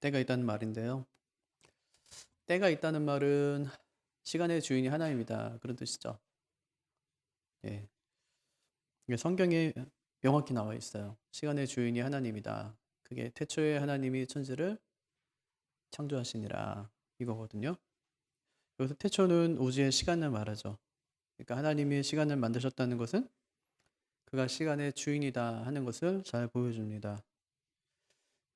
때가 있다는 말인데요. 때가 있다는 말은 시간의 주인이 하나입니다. 그런 뜻이죠. 예. 이게 성경에 명확히 나와 있어요. 시간의 주인이 하나님이다. 그게 태초에 하나님이 천지를 창조하시니라 이거거든요. 여기서 태초는 우주의 시간을 말하죠. 그러니까 하나님이 시간을 만드셨다는 것은 그가 시간의 주인이다 하는 것을 잘 보여줍니다.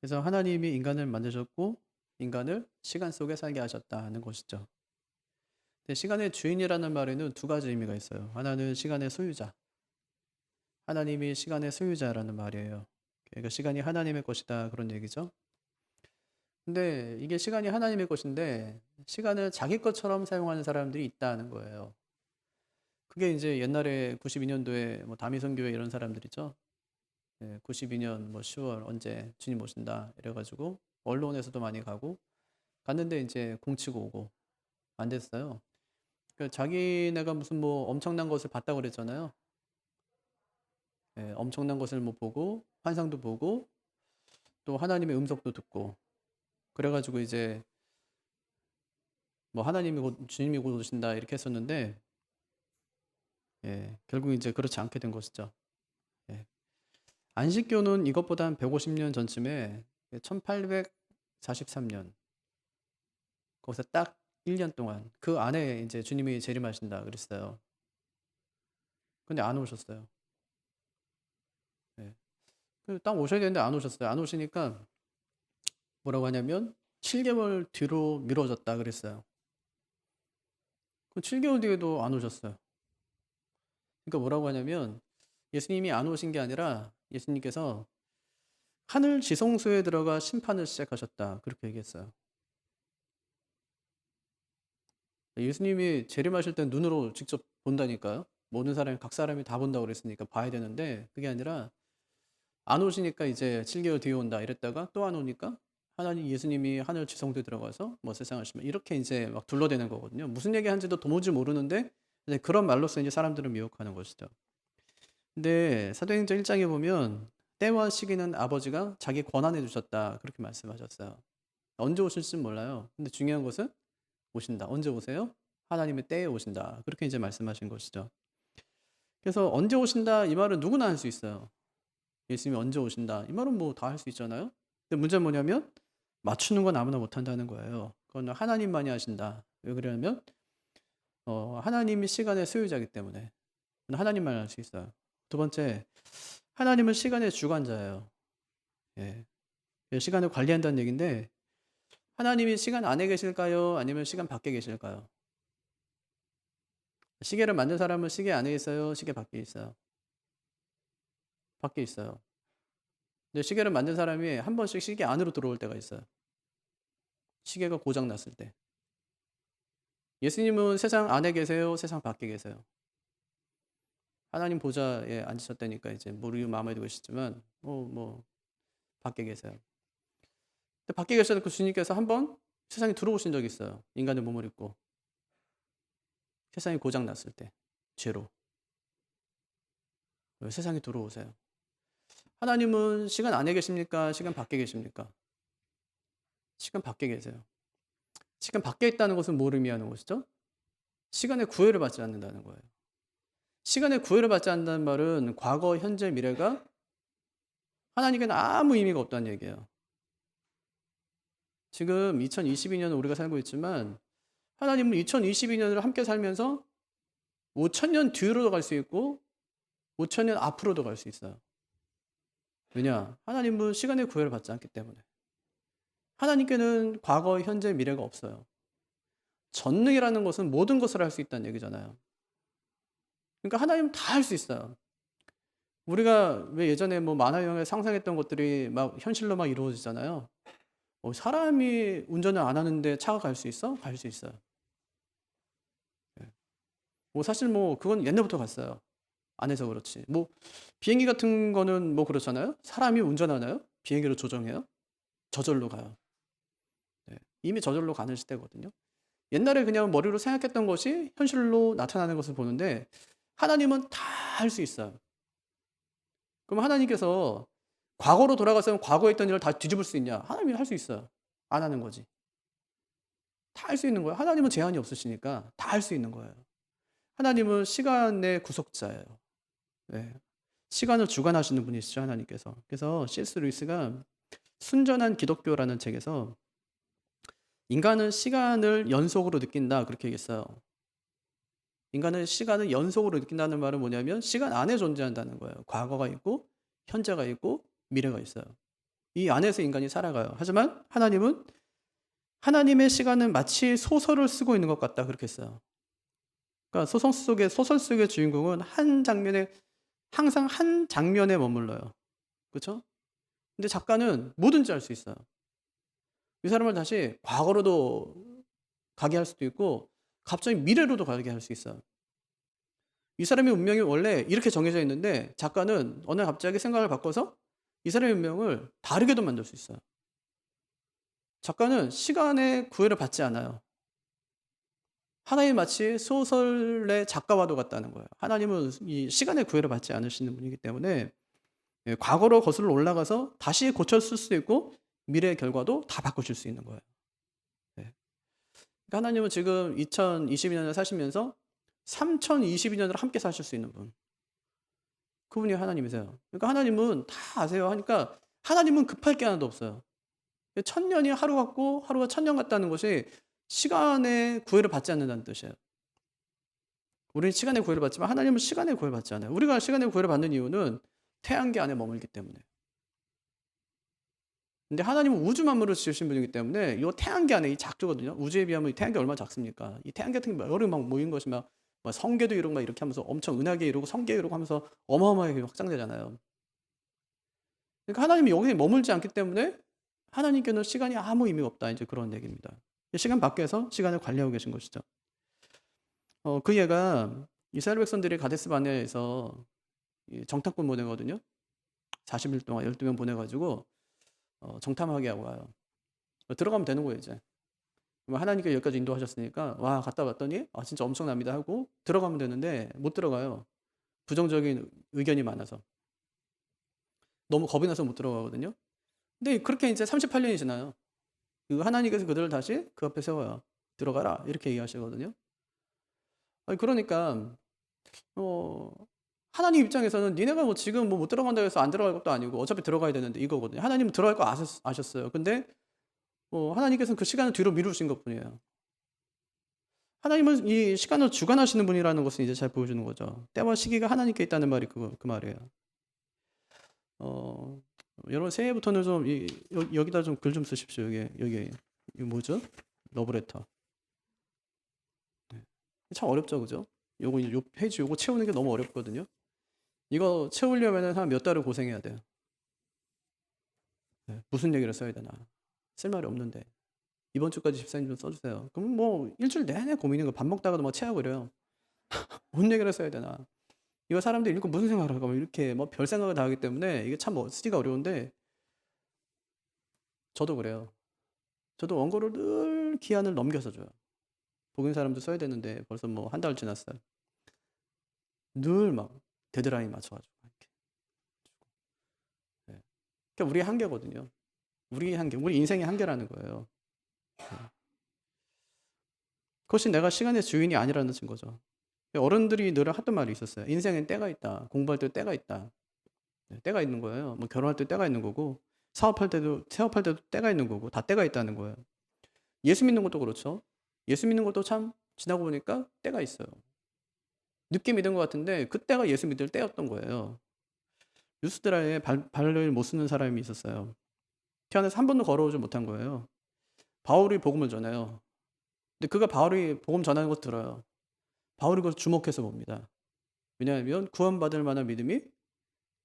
그래서 하나님이 인간을 만드셨고 인간을 시간 속에 살게 하셨다 하는 것이죠. 근데 시간의 주인이라는 말에는 두 가지 의미가 있어요. 하나는 시간의 소유자. 하나님이 시간의 소유자라는 말이에요. 그러니까 시간이 하나님의 것이다 그런 얘기죠. 근데 이게 시간이 하나님의 것인데 시간을 자기 것처럼 사용하는 사람들이 있다는 거예요. 그게 이제 옛날에 92년도에 뭐 다미선교회 이런 사람들이죠. 92년 뭐 10월 언제 주님 오신다 이래가지고 언론에서도 많이 가고 갔는데 이제 공치고 오고 안 됐어요. 그 자기네가 무슨 뭐 엄청난 것을 봤다고 그랬잖아요. 엄청난 것을 뭐 보고 환상도 보고 또 하나님의 음성도 듣고 그래가지고 이제 뭐 하나님이 곧 주님이 곧 오신다 이렇게 했었는데 결국 이제 그렇지 않게 된 것이죠. 예. 안식교는 이것보다 한 150년 전쯤에 1843년 거기서 딱 1년 동안 그 안에 이제 주님이 재림하신다 그랬어요. 근데 안 오셨어요. 예. 딱 오셔야 되는데 안 오셨어요. 안 오시니까 뭐라고 하냐면 7개월 뒤로 미뤄졌다 그랬어요. 그 7개월 뒤에도 안 오셨어요. 그러니까 뭐라고 하냐면 예수님이 안 오신 게 아니라 예수님께서 하늘 지성소에 들어가 심판을 시작하셨다. 그렇게 얘기했어요. 예수님이 재림하실 땐 눈으로 직접 본다니까요. 모든 사람이 각 사람이 다 본다고 그랬으니까 봐야 되는데 그게 아니라 안 오시니까 이제 7개월 뒤에 온다 이랬다가 또 안 오니까 하나님 예수님이 하늘 지성소에 들어가서 뭐 세상을 심판 이렇게 이제 막 둘러대는 거거든요. 무슨 얘기 하는지도 도무지 모르는데 이제 그런 말로써 이제 사람들을 미혹하는 것이죠. 근데 사도행전 1장에 보면 때와 시기는 아버지가 자기 권한해 주셨다. 그렇게 말씀하셨어요. 언제 오실지 몰라요. 근데 중요한 것은 오신다. 언제 오세요? 하나님의 때에 오신다. 그렇게 이제 말씀하신 것이죠. 그래서 언제 오신다 이 말은 누구나 할 수 있어요. 예수님이 언제 오신다 이 말은 뭐 다 할 수 있잖아요. 근데 문제는 뭐냐면 맞추는 건 아무나 못 한다는 거예요. 그건 하나님만이 하신다. 왜 그러냐면 하나님이 시간의 소유자이기 때문에 하나님만 할 수 있어요. 두 번째, 하나님은 시간의 주관자예요. 예. 시간을 관리한다는 얘기인데 하나님이 시간 안에 계실까요? 아니면 시간 밖에 계실까요? 시계를 만든 사람은 시계 안에 있어요? 시계 밖에 있어요? 밖에 있어요. 근데 시계를 만든 사람이 한 번씩 시계 안으로 들어올 때가 있어요. 시계가 고장 났을 때. 예수님은 세상 안에 계세요? 세상 밖에 계세요? 하나님 보좌에 앉으셨다니까 이제 모르고 마음에 두고 계시지만 뭐 밖에 계세요. 근데 밖에 계셔서 주님께서 한 번 세상에 들어오신 적이 있어요. 인간의 몸을 입고 세상이 고장 났을 때 죄로 세상에 들어오세요. 하나님은 시간 안에 계십니까? 시간 밖에 계십니까? 시간 밖에 계세요. 시간 밖에 있다는 것은 뭘 의미하는 것이죠? 시간의 구애를 받지 않는다는 거예요. 시간의 구애를 받지 않는다는 말은 과거, 현재, 미래가 하나님께는 아무 의미가 없다는 얘기예요. 지금 2022년을 우리가 살고 있지만 하나님은 2022년을 함께 살면서 5천년 뒤로도 갈 수 있고 5천년 앞으로도 갈 수 있어요. 왜냐? 하나님은 시간의 구애를 받지 않기 때문에. 하나님께는 과거, 현재, 미래가 없어요. 전능이라는 것은 모든 것을 할 수 있다는 얘기잖아요. 그러니까 하나님은 다 할 수 있어요. 우리가 왜 예전에 뭐 만화 영화에 상상했던 것들이 막 현실로 막 이루어지잖아요. 사람이 운전을 안 하는데 차가 갈 수 있어? 갈 수 있어요. 예. 뭐 사실 뭐 그건 옛날부터 갔어요. 안 해서 그렇지. 뭐 비행기 같은 거는 뭐 그렇잖아요. 사람이 운전하나요? 비행기를 조정해요? 저절로 가요. 네. 이미 저절로 가는 시대거든요. 옛날에 그냥 머리로 생각했던 것이 현실로 나타나는 것을 보는데 하나님은 다 할 수 있어요. 그럼 하나님께서 과거로 돌아가서 과거에 있던 일을 다 뒤집을 수 있냐? 하나님이 할 수 있어요. 안 하는 거지. 다 할 수 있는 거예요. 하나님은 제한이 없으시니까 다 할 수 있는 거예요. 하나님은 시간의 구속자예요. 네. 시간을 주관하시는 분이시죠, 하나님께서. 그래서 C.S. 루이스가 순전한 기독교라는 책에서 인간은 시간을 연속으로 느낀다 그렇게 얘기했어요. 인간은 시간을 연속으로 느낀다는 말은 뭐냐면 시간 안에 존재한다는 거예요. 과거가 있고 현재가 있고 미래가 있어요. 이 안에서 인간이 살아가요. 하지만 하나님은 하나님의 시간은 마치 소설을 쓰고 있는 것 같다 그렇게 했어요. 그러니까 소설 속의 주인공은 항상 한 장면에 머물러요. 그렇죠? 근데 작가는 뭐든지 할 수 있어요. 이 사람을 다시 과거로도 가게 할 수도 있고 갑자기 미래로도 가게 할 수 있어요. 이 사람의 운명이 원래 이렇게 정해져 있는데 작가는 어느 날 갑자기 생각을 바꿔서 이 사람의 운명을 다르게도 만들 수 있어요. 작가는 시간의 구애를 받지 않아요. 하나님이 마치 소설의 작가와도 같다는 거예요. 하나님은 이 시간의 구애를 받지 않으시는 분이기 때문에 과거로 거슬러 올라가서 다시 고쳤을 수도 있고 미래의 결과도 다 바꾸실 수 있는 거예요. 네. 그러니까 하나님은 지금 2022년을 사시면서 3022년을 함께 사실 수 있는 분. 그분이 하나님이세요. 그러니까 하나님은 다 아세요 하니까 하나님은 급할 게 하나도 없어요. 1000년이 하루 같고 하루가 1000년 같다는 것이 시간의 구애를 받지 않는다는 뜻이에요. 우리는 시간의 구애를 받지만 하나님은 시간의 구애를 받지 않아요. 우리가 시간의 구애를 받는 이유는 태양계 안에 머물기 때문에. 근데 하나님은 우주 만물을 지으신 분이기 때문에 이 태양계 안에 이 작거든요. 우주에 비하면 이 태양계 얼마나 작습니까? 이 태양계 같은 게 여러 막 모인 것이 막 성계도 이루고 막 이렇게 하면서 엄청 은하계 이루고 성계 이루고 하면서 어마어마하게 확장되잖아요. 그러니까 하나님이 여기에 머물지 않기 때문에 하나님께는 시간이 아무 의미가 없다. 이제 그런 얘기입니다. 시간 밖에서 시간을 관리하고 계신 것이죠. 그 예가 이스라엘 백성들이 가데스 바네아에서 정탐꾼 보내거든요. 40일 동안 12명 보내가지고 정탐하게 하고 와요. 들어가면 되는 거예요 이제. 하나님께 여기까지 인도하셨으니까 와 갔다 왔더니 진짜 엄청납니다 하고 들어가면 되는데 못 들어가요. 부정적인 의견이 많아서. 너무 겁이 나서 못 들어가거든요. 근데 그렇게 이제 38년이 지나요. 하나님께서 그들을 다시 그 앞에 세워요. 들어가라 이렇게 얘기하시거든요. 그러니까 하나님 입장에서는 니네가 뭐 지금 뭐 못 들어간다고 해서 안 들어갈 것도 아니고 어차피 들어가야 되는데 이거거든요. 하나님은 들어갈 거 아셨어요. 근데 하나님께서는 그 시간을 뒤로 미루신 것뿐이에요. 하나님은 이 시간을 주관하시는 분이라는 것을 이제 잘 보여주는 거죠. 때와 시기가 하나님께 있다는 말이 그 말이에요. 여러분 새해부터는 좀 여기다 좀 글 좀 쓰십시오. 여기 이 뭐죠? 러브레터. 네. 참 어렵죠, 그죠? 요 페이지 요거 채우는 게 너무 어렵거든요. 이거 채우려면은 한 몇 달을 고생해야 돼요. 네. 무슨 얘기를 써야 되나? 쓸 말이 없는데. 이번 주까지 집사님 좀 써주세요. 그럼 뭐 일주일 내내 고민인 거 밥 먹다가도 막 체하고 이래요. 뭔 얘기를 써야 되나? 이거 사람들이 읽고 무슨 생각을 할까? 이렇게 뭐 별 생각을 다 하기 때문에 이게 참 쓰기가 어려운데 저도 그래요. 저도 원고를 늘 기한을 넘겨서 줘요. 보긴 사람도 써야 되는데 벌써 뭐 한 달 지났어요. 늘 막 데드라인 맞춰가지고 이렇게. 네. 그러니까 우리의 한계거든요. 우리 인생의 한계라는 거예요. 네. 그것이 내가 시간의 주인이 아니라는 증거죠. 어른들이 늘 하던 말이 있었어요. 인생엔 때가 있다. 공부할 때 때가 있다. 네, 때가 있는 거예요. 뭐 결혼할 때 때가 있는 거고 사업할 때도 때가 있는 거고 다 때가 있다는 거예요. 예수 믿는 것도 그렇죠. 예수 믿는 것도 참 지나고 보니까 때가 있어요. 늦게 믿은 것 같은데 그때가 예수 믿을 때였던 거예요. 뉴스드라에 발을 못 쓰는 사람이 있었어요. 태어나서 한 번도 걸어오지 못한 거예요. 바울이 복음을 전해요. 근데 그가 바울이 복음 전하는 거 들어요. 바울이 그걸 주목해서 봅니다. 왜냐하면 구원받을 만한 믿음이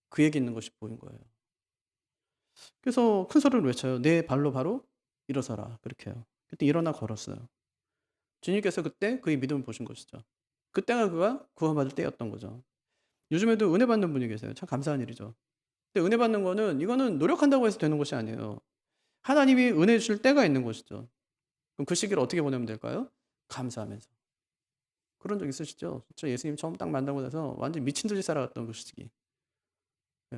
그에게 있는 것이 보인 거예요. 그래서 큰 소리를 외쳐요. 내 발로 바로 일어서라. 그렇게 해요. 그때 일어나 걸었어요. 주님께서 그때 그의 믿음을 보신 것이죠. 그때가 그가 구원받을 때였던 거죠. 요즘에도 은혜 받는 분이 계세요. 참 감사한 일이죠. 근데 은혜 받는 거는 이거는 노력한다고 해서 되는 것이 아니에요. 하나님이 은혜 주실 때가 있는 것이죠. 그럼 그 시기를 어떻게 보내면 될까요? 감사하면서. 그런 적 있으시죠? 저 예수님 처음 딱 만나고 나서 완전 미친 듯이 살아갔던 그 시기.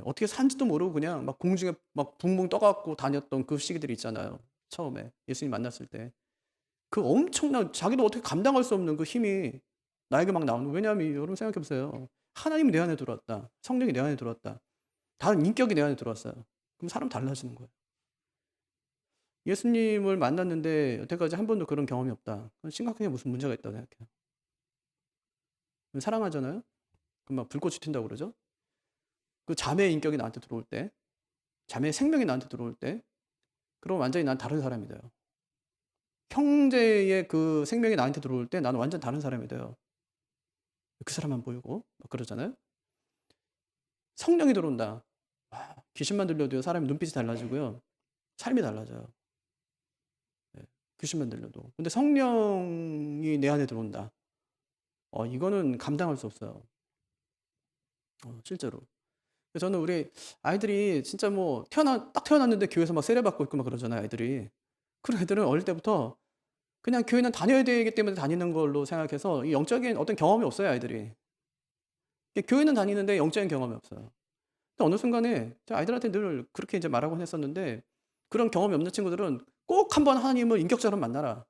어떻게 산지도 모르고 그냥 막 공중에 막 붕붕 떠갖고 다녔던 그 시기들이 있잖아요. 처음에 예수님 만났을 때. 그 엄청난 자기도 어떻게 감당할 수 없는 그 힘이 나에게 막 나오는 거예요. 왜냐하면 여러분 생각해 보세요. 하나님이 내 안에 들어왔다. 성령이 내 안에 들어왔다. 다른 인격이 내 안에 들어왔어요. 그럼 사람 달라지는 거예요. 예수님을 만났는데 여태까지 한 번도 그런 경험이 없다. 그건 심각하게 무슨 문제가 있다고 생각해요. 사랑하잖아요. 그럼 막 불꽃이 튄다고 그러죠. 그 자매의 인격이 나한테 들어올 때, 자매의 생명이 나한테 들어올 때, 그럼 완전히 난 다른 사람이 돼요. 형제의 그 생명이 나한테 들어올 때 나는 완전 다른 사람이 돼요. 그 사람만 보이고 막 그러잖아요. 성령이 들어온다. 와, 귀신만 들려도요 사람이 눈빛이 달라지고요 삶이 달라져요. 예, 귀신만 들려도. 근데 성령이 내 안에 들어온다. 이거는 감당할 수 없어요. 실제로. 그래서 저는 우리 아이들이 진짜 뭐 딱 태어났는데 교회에서 막 세례받고 있고 막 그러잖아요, 아이들이. 그런 애들은 어릴 때부터 그냥 교회는 다녀야 되기 때문에 다니는 걸로 생각해서 이 영적인 어떤 경험이 없어요, 아이들이. 교회는 다니는데 영적인 경험이 없어요. 근데 어느 순간에 제가 아이들한테 늘 그렇게 이제 말하곤 했었는데, 그런 경험이 없는 친구들은 꼭 한번 하나님을 인격적으로 만나라.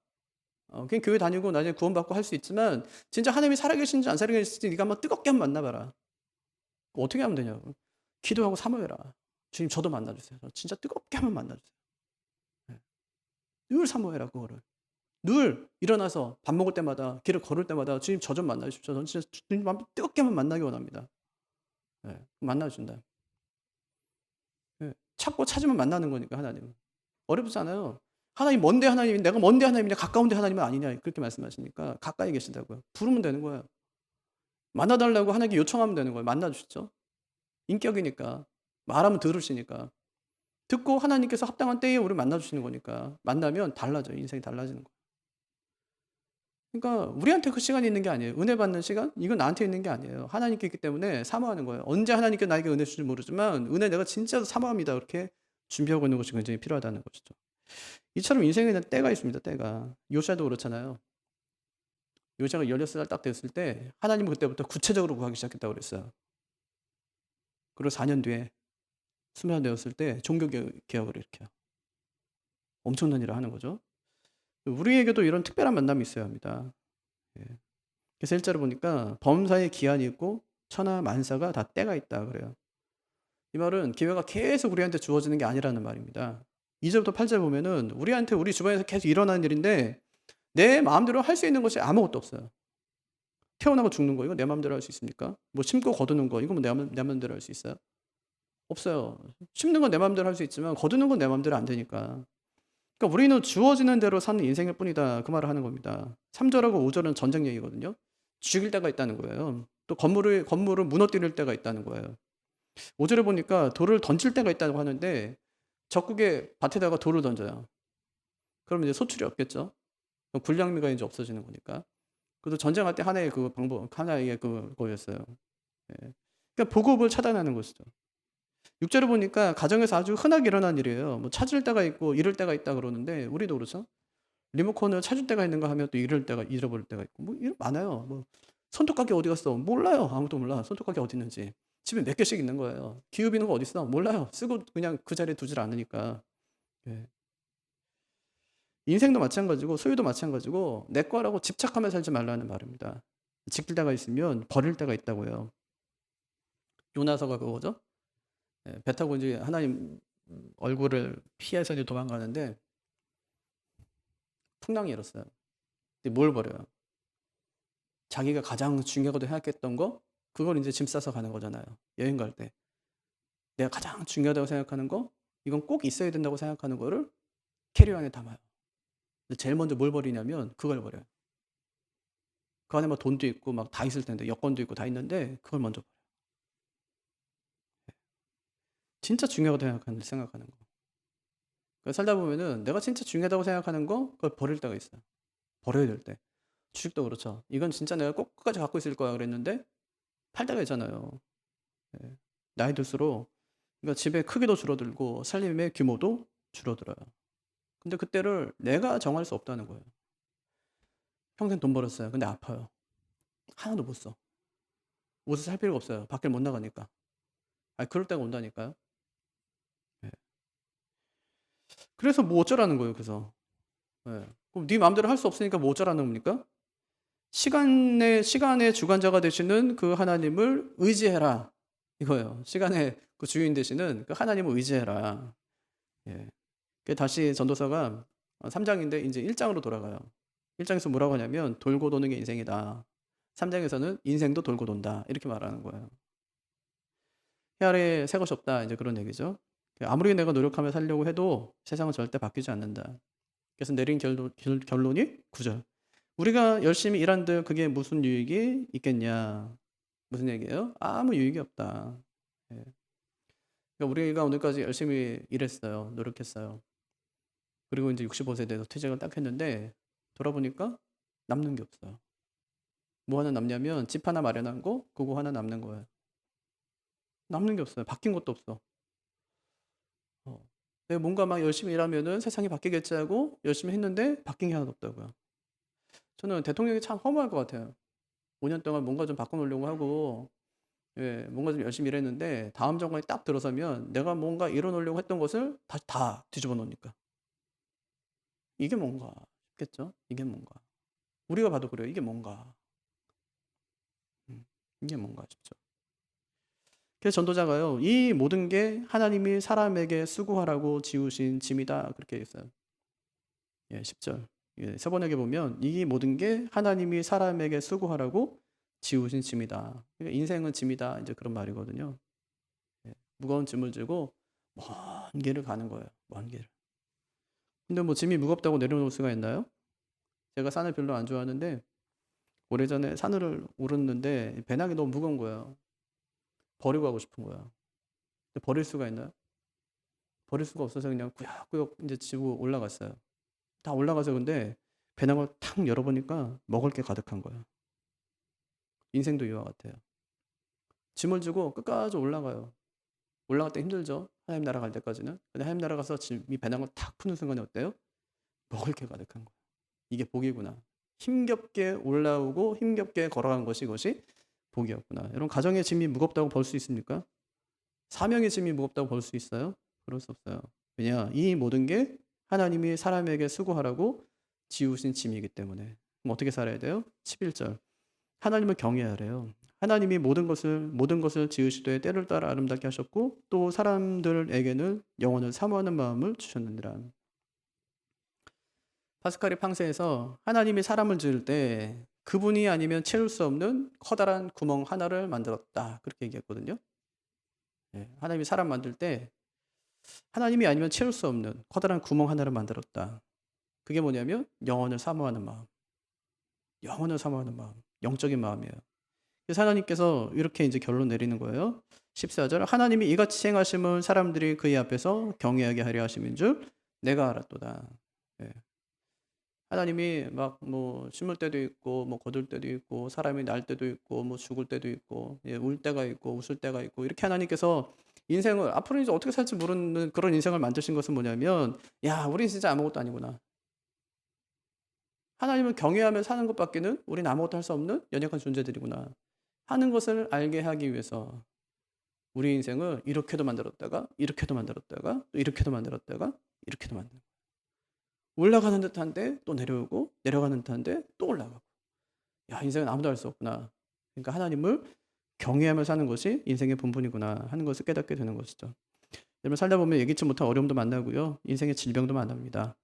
그냥 교회 다니고 나중에 구원받고 할 수 있지만 진짜 하나님이 살아계신지 안 살아계신지 네가 한번 뜨겁게 한번 만나봐라. 어떻게 하면 되냐고. 기도하고 사모해라. 주님 저도 만나주세요. 저 진짜 뜨겁게 한번 만나주세요. 네. 늘 사모해라 그거를. 늘 일어나서 밥 먹을 때마다 길을 걸을 때마다 주님 저 좀 만나주십시오. 저는 진짜 주님 한번 뜨겁게 한번 만나기 원합니다. 네. 만나준다. 네. 찾고 찾으면 만나는 거니까 하나님은. 어렵잖아요. 하나님 먼데 하나님, 내가 먼데 하나님이냐 가까운데 하나님은 아니냐 그렇게 말씀하시니까 가까이 계신다고요. 부르면 되는 거예요. 만나달라고 하나님께 요청하면 되는 거예요. 만나주시죠. 인격이니까. 말하면 들으시니까. 듣고 하나님께서 합당한 때에 우리 만나주시는 거니까. 만나면 달라져요. 인생이 달라지는 거예요. 그러니까 우리한테 그 시간이 있는 게 아니에요. 은혜 받는 시간? 이건 나한테 있는 게 아니에요. 하나님께 있기 때문에 사모하는 거예요. 언제 하나님께 나에게 은혜 주실지 모르지만 은혜 내가 진짜 사모합니다. 그렇게 준비하고 있는 것이 굉장히 필요하다는 것이죠. 이처럼 인생에는 때가 있습니다. 때가. 요시아도 그렇잖아요. 요시아가 16살 딱 됐을 때 하나님은 그때부터 구체적으로 구하기 시작했다고 그랬어요. 그리고 4년 뒤에 20살 되었을 때 종교개혁을 일으켜요. 엄청난 일을 하는 거죠. 우리에게도 이런 특별한 만남이 있어야 합니다. 예. 그래서 일자로 보니까 범사에 기한이 있고 천하 만사가 다 때가 있다 그래요. 이 말은 기회가 계속 우리한테 주어지는 게 아니라는 말입니다. 2절부터 8절 보면은 우리한테 우리 주변에서 계속 일어나는 일인데 내 마음대로 할 수 있는 것이 아무것도 없어요. 태어나고 죽는 거 이거 내 마음대로 할 수 있습니까? 뭐 심고 거두는 거 이거 뭐 내 마음대로 할 수 있어요? 없어요. 심는 건 내 마음대로 할 수 있지만 거두는 건 내 마음대로 안 되니까. 그러니까 우리는 주어지는 대로 사는 인생일 뿐이다. 그 말을 하는 겁니다. 3절하고 5절은 전쟁 얘기거든요. 죽일 때가 있다는 거예요. 또 건물을 무너뜨릴 때가 있다는 거예요. 5절에 보니까 돌을 던질 때가 있다고 하는데 적국의 밭에다가 돌을 던져요. 그러면 이제 소출이 없겠죠. 군량미가 이제 없어지는 거니까. 그래도 전쟁할 때 하나의 그 방법, 하나의 그거였어요. 예. 그러니까 보급을 차단하는 것이죠. 6절에 보니까 가정에서 아주 흔하게 일어나는 일이에요. 뭐 찾을 때가 있고 잃을 때가 있다 그러는데 우리도 그렇죠. 리모컨을 찾을 때가 있는가 하면 또 잃어버릴 때가 있고 뭐 이런 많아요. 뭐 손톱깎이 어디 갔어? 몰라요. 아무도 몰라. 손톱깎이 어디 있는지. 집에 몇 개씩 있는 거예요. 기읍 있는 거 어디 있어? 몰라요. 쓰고 그냥 그 자리에 두질 않으니까. 예. 인생도 마찬가지고 소유도 마찬가지고 내 거라고 집착하며 살지 말라는 말입니다. 지킬 때가 있으면 버릴 때가 있다고요. 요나서가 그거죠. 예, 배 타고 이제 하나님 얼굴을 피해서 이제 도망가는데 풍랑이 일었어요. 근데 뭘 버려요? 자기가 가장 중요하다고 생각했던 거 그걸 이제 짐 싸서 가는 거잖아요. 여행 갈 때. 내가 가장 중요하다고 생각하는 거 이건 꼭 있어야 된다고 생각하는 거를 캐리어안에 담아요. 근데 제일 먼저 뭘 버리냐면 그걸 버려요. 그 안에 막 돈도 있고 막 다 있을 텐데 여권도 있고 다 있는데 그걸 먼저 버려요. 진짜 중요하다고 생각하는 거. 그러니까 살다 보면은 내가 진짜 중요하다고 생각하는 거 그걸 버릴 때가 있어요. 버려야 될 때. 주식도 그렇죠. 이건 진짜 내가 꼭 끝까지 갖고 있을 거야 그랬는데 팔 때가 있잖아요. 예. 나이 들수록 그러니까 집의 크기도 줄어들고 살림의 규모도 줄어들어요. 근데 그때를 내가 정할 수 없다는 거예요. 평생 돈 벌었어요. 근데 아파요. 하나도 못 써. 옷을 살 필요가 없어요. 밖에 못 나가니까. 그럴 때가 온다니까요. 예. 그래서 뭐 어쩌라는 거예요 그래서. 예. 그럼 네 마음대로 할 수 없으니까 뭐 어쩌라는 겁니까? 시간의 주관자가 되시는 그 하나님을 의지해라 이거예요. 시간의 그 주인 되시는 그 하나님을 의지해라. 예. 그 다시 전도서가 3 장인데 인제 1 장으로 돌아가요. 1 장에서 뭐라고 하냐면 "돌고 도는 게 인생이다." 3 장에서는 "인생도 돌고 돈다." 이렇게 말하는 거예요. "해 아래 새 것이 없다." 인제 그런 얘기죠. 그 아무리 내가 노력하며 살려고 해도 세상은 절대 바뀌지 않는다. 그래서 내린 결론이 9 절. "우리가 열심히 일한들 그게 무슨 유익이 있겠냐." 무슨 얘기예요? 아무 유익이 없다. 예. 그러니까 우리가 오늘까지 열심히 일했어요. 노력했어요. 그리고 인제 65세 돼서 퇴직을 딱 했는데 돌아보니까 남는 게 없어요. 뭐 하나 남냐면 집 하나 마련한 거 그거 하나 남는 거예요. 남는 게 없어요. 바뀐 것도 없어. 어. 내가 뭔가 막 열심히 일하면은 '세상이 바뀌겠지.' 하고 열심히 했는데 바뀐 게 하나도 없다고요. 저는 대통령이 참 허무할 것 같아요. 5년 동안 뭔가 좀 바꿔 놓으려고 하고 예 뭔가 좀 열심히 일했는데 다음 정권이 딱 들어서면 내가 뭔가 이뤄 놓으려고 했던 것을 다시 다 뒤집어 놓으니까. '이게 뭔가.' 싶겠죠. '이게 뭔가.' 우리가 봐도 그래요. '이게 뭔가.' 음. '이게 뭔가.' 싶죠. 그래서 전도자가요. "이 모든 게 하나님이 사람에게 수고하라고 지으신 짐이다." 그렇게 했어요. 예 10 절. 예 세 번역에 보면 "이 모든 게 하나님이 사람에게 수고하라고 지으신 짐이다." 그러니까 "인생은 짐이다." 인제 그런 말이거든요. 예. 무거운 짐을 지고 먼 길을 가는 거예요, 먼 길을. 근데 뭐 짐이 무겁다고 내려놓을 수가 있나요? 제가 산을 별로 안 좋아하는데 오래전에 산을 오르는데 배낭이 너무 무거운 거예요. 버리고 가고 싶은 거야. 근데 버릴 수가 있나요? 버릴 수가 없어서 그냥 꾸역꾸역 인제 지고 올라갔어요. 다 올라가서 근데 배낭을 탁 열어 보니까 먹을 게 가득한 거야. 인생도 이와 같아요. 짐을 지고 끝까지 올라가요. 올라갈 때 힘들죠. 하나님 나라 갈 때까지는. 근데 하나님 나라 가서 짐 이 배낭을 탁 푸는 순간에 어때요? 먹을 게 가득한 거야. '이게 복이구나. 힘겹게 올라오고 힘겹게 걸어간 것이 이것이 복이었구나.' 여러분 가정의 짐이 무겁다고 벌 수 있습니까? 사명의 짐이 무겁다고 벌 수 있어요? 그럴 수 없어요. 왜냐? 이 모든 게 하나님이 사람에게 수고하라고 지우신 짐이기 때문에. 그럼 어떻게 살아야 돼요? 11 절. 하나님을 경외하래요. 하나님이 모든 것을 지으시되 때를 따라 아름답게 하셨고 또 사람들에게는 영원을 사모하는 마음을 주셨느니라. 파스칼이 팡세에서 하나님이 사람을 지을 때 그분이 아니면 채울 수 없는 커다란 구멍 하나를 만들었다. 그렇게 얘기했거든요. 예. 하나님이 사람 만들 때 하나님이 아니면 채울 수 없는 커다란 구멍 하나를 만들었다. 그게 뭐냐면 영혼을 사모하는 마음. 영혼을 사모하는 마음. 영적인 마음이에요. 그래서 하나님께서 이렇게 이제 결론 내리는 거예요. 14 절. 하나님이 이같이 행하심을 사람들이 그의 앞에서 경외하게 하려 하심인 줄 내가 알았도다. 예. 하나님이 막 뭐 심을 때도 있고 뭐 거둘 때도 있고 사람이 날 때도 있고 뭐 죽을 때도 있고 예 울 때가 있고 웃을 때가 있고 이렇게 하나님께서 인생을 앞으로 이제 어떻게 살지 모르는 그런 인생을 만드신 것은 뭐냐면 '야 우린 진짜 아무것도 아니구나. 하나님을 경외하며 사는 것밖에는 우린 아무것도 할 수 없는 연약한 존재들이구나.' 하는 것을 알게 하기 위해서 우리 인생을 이렇게도 만들었다가 이렇게도 만들었다가 또 이렇게도 만들었다가 이렇게도 만드는 거예요. 올라가는 듯한데 또 내려오고 내려가는 듯한데 또 올라가고. '야 인생은 아무도 할 수 없구나.' 그러니까 하나님을 경외하며 사는 것이 인생의 본분이구나 하는 것을 깨닫게 되는 것이죠. 여러분 살다 보면 예기치 못한 어려움도 만나고요. 인생의 질병도 만납니다.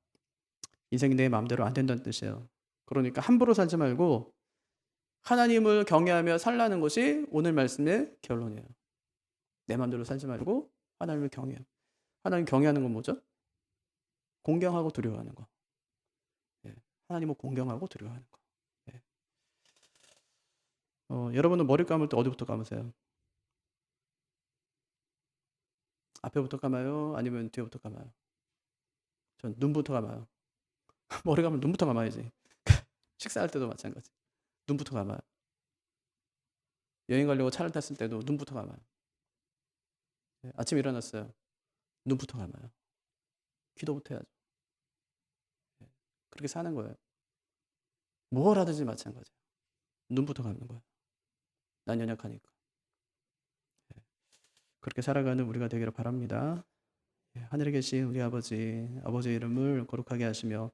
인생이 내 마음대로 안 된다는 뜻이에요. 그러니까 함부로 살지 말고 하나님을 경외하며 살라는 것이 오늘 말씀의 결론이에요. 내 마음대로 살지 말고 하나님을 경외해요. 하나님 경외하는 건 뭐죠? 공경하고 두려워하는 거. 예. 하나님을 공경하고 두려워하는 거. 예. 여러분은 머리 감을 때 어디부터 감으세요? 앞에부터 감아요? 아니면 뒤에부터 감아요? 전 눈부터 감아요. 머리 감으면 눈부터 감아야지. 식사할 때도 마찬가지. 눈부터 감아요. 여행 가려고 차를 탔을 때도 눈부터 감아요. 예. 아침에 일어났어요. 눈부터 감아요. 기도부터 해야죠. 예. 그렇게 사는 거예요. 뭘 하든지 마찬가지예요. 눈부터 감는 거예요. 난 연약하니까. 예. 그렇게 살아가는 우리가 되기를 바랍니다. 하늘에 계신 우리 아버지, 아버지의 이름을 거룩하게 하시며